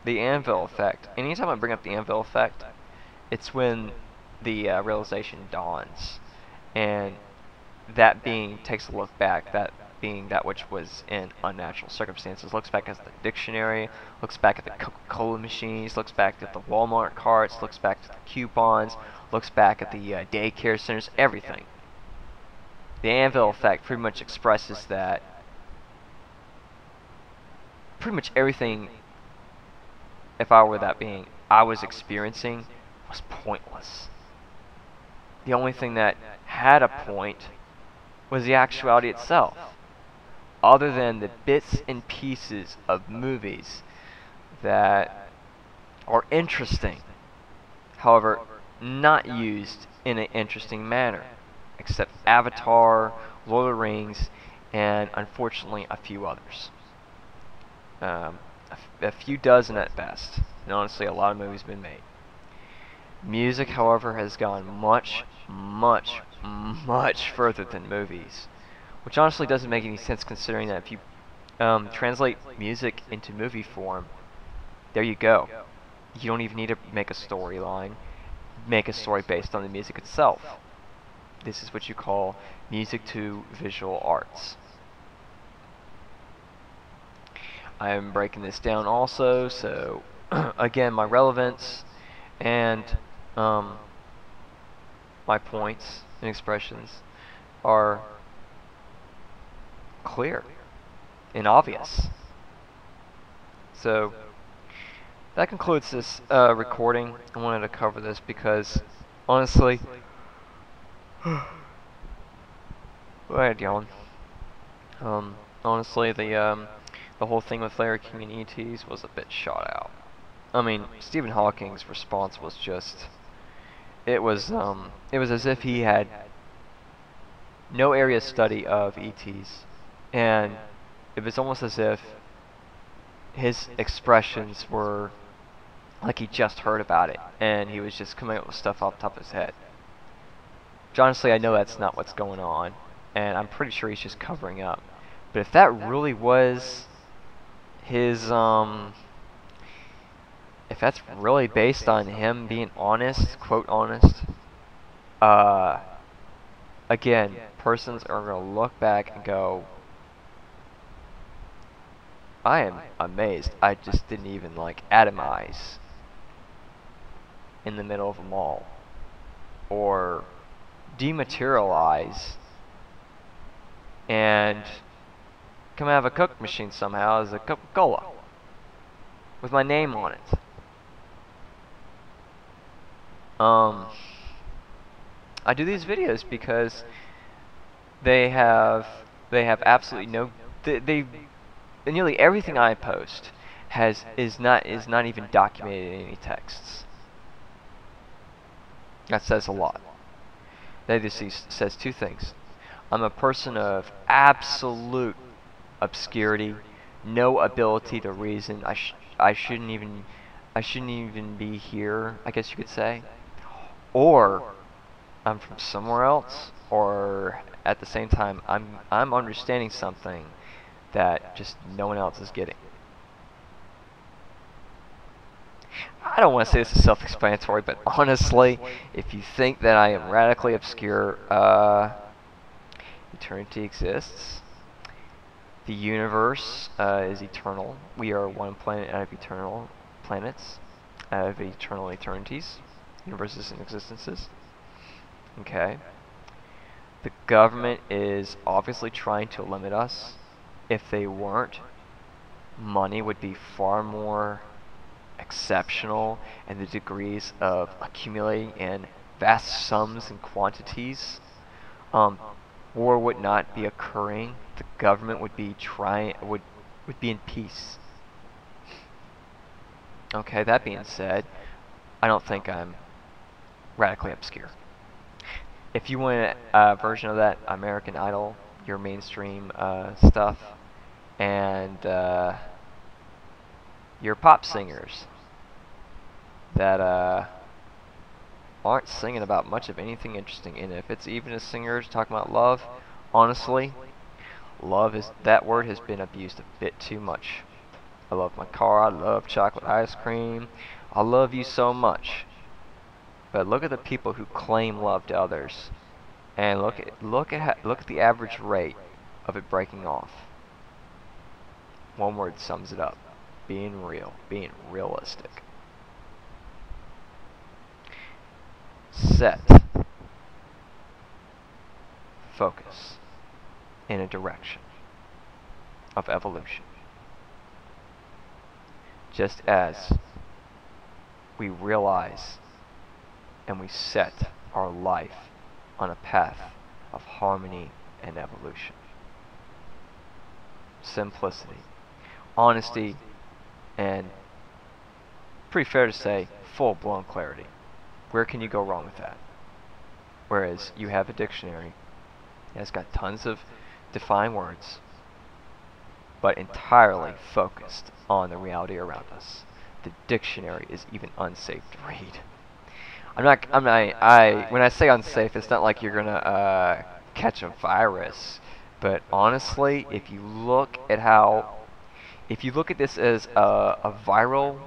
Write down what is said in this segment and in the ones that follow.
The anvil effect. Anytime I bring up the anvil effect, it's when the realization dawns, and that being takes a look back, that being that which was in unnatural circumstances, looks back at the dictionary, looks back at the Coca-Cola machines, looks back at the Walmart carts, looks back at the coupons, looks back at the daycare centers, everything. The anvil effect pretty much expresses that pretty much everything, if I were that being, I was experiencing was pointless. The only thing that had a point was the actuality itself, other than the bits and pieces of movies that are interesting, however, not used in an interesting manner, except Avatar, Lord of the Rings, and unfortunately a few others. A few dozen at best, and honestly a lot of movies have been made. Music, however, has gone much, much, much further than movies, which honestly doesn't make any sense considering that if you translate music into movie form, there you go. You don't even need to make a storyline, make a story based on the music itself. This is what you call music to visual arts. I am breaking this down also, so again, my relevance and my points and expressions are clear and obvious. So that concludes this recording. I wanted to cover this because honestly, go ahead, yawn. Honestly, the whole thing with Larry King and ETs was a bit shot out. I mean, Stephen Hawking's response was just, it was as if he had no area study of ETs, and it was almost as if his expressions were like he just heard about it, and he was just coming up with stuff off the top of his head. Which honestly, I know that's not what's going on, and I'm pretty sure he's just covering up. But if that really was his, if that's really based on him being honest, quote honest, again, persons are going to look back and go, I am amazed. I just didn't even like atomize in the middle of a mall, or dematerialize and come out of a Coke machine somehow as a Coca-Cola with my name on it. I do these videos because they have absolutely no, nearly everything I post is not even documented in any texts. That says a lot. That just says two things. I'm a person of absolute obscurity, no ability to reason. I shouldn't even be here, I guess you could say. Or I'm from somewhere else, or at the same time I'm understanding something that just no one else is getting. I don't want to say this is self-explanatory, but honestly, if you think that I am radically obscure, eternity exists. The universe is eternal. We are one planet out of eternal planets, out of eternal eternities, universes and existences. Okay. The government is obviously trying to limit us. If they weren't, money would be far more exceptional, and the degrees of accumulating in vast sums and quantities. War would not be occurring. The government would be would be in peace. Okay, that being said, I don't think I'm radically obscure. If you want a version of that, American Idol, your mainstream stuff, and your pop singers that aren't singing about much of anything interesting, and if it's even a singer talking about love, honestly, that word has been abused a bit too much. I love my car. I love chocolate ice cream. I love you so much. But look at the people who claim love to others, and look at the average rate of it breaking off. One word sums it up: being real, being realistic. Set focus in a direction of evolution. Just as we realize and we set our life on a path of harmony and evolution. Simplicity, honesty, and pretty fair to say, full-blown clarity. Where can you go wrong with that? Whereas you have a dictionary that's got tons of defined words, but entirely focused on the reality around us. The dictionary is even unsafe to read. When I say unsafe, it's not like you're gonna catch a virus, but honestly, if you look at this as a viral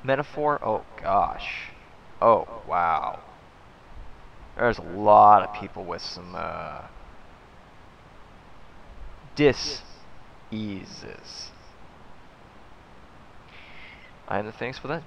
metaphor, oh gosh, oh wow, there's a lot of people with some dis-eases. I am the Thanks for that.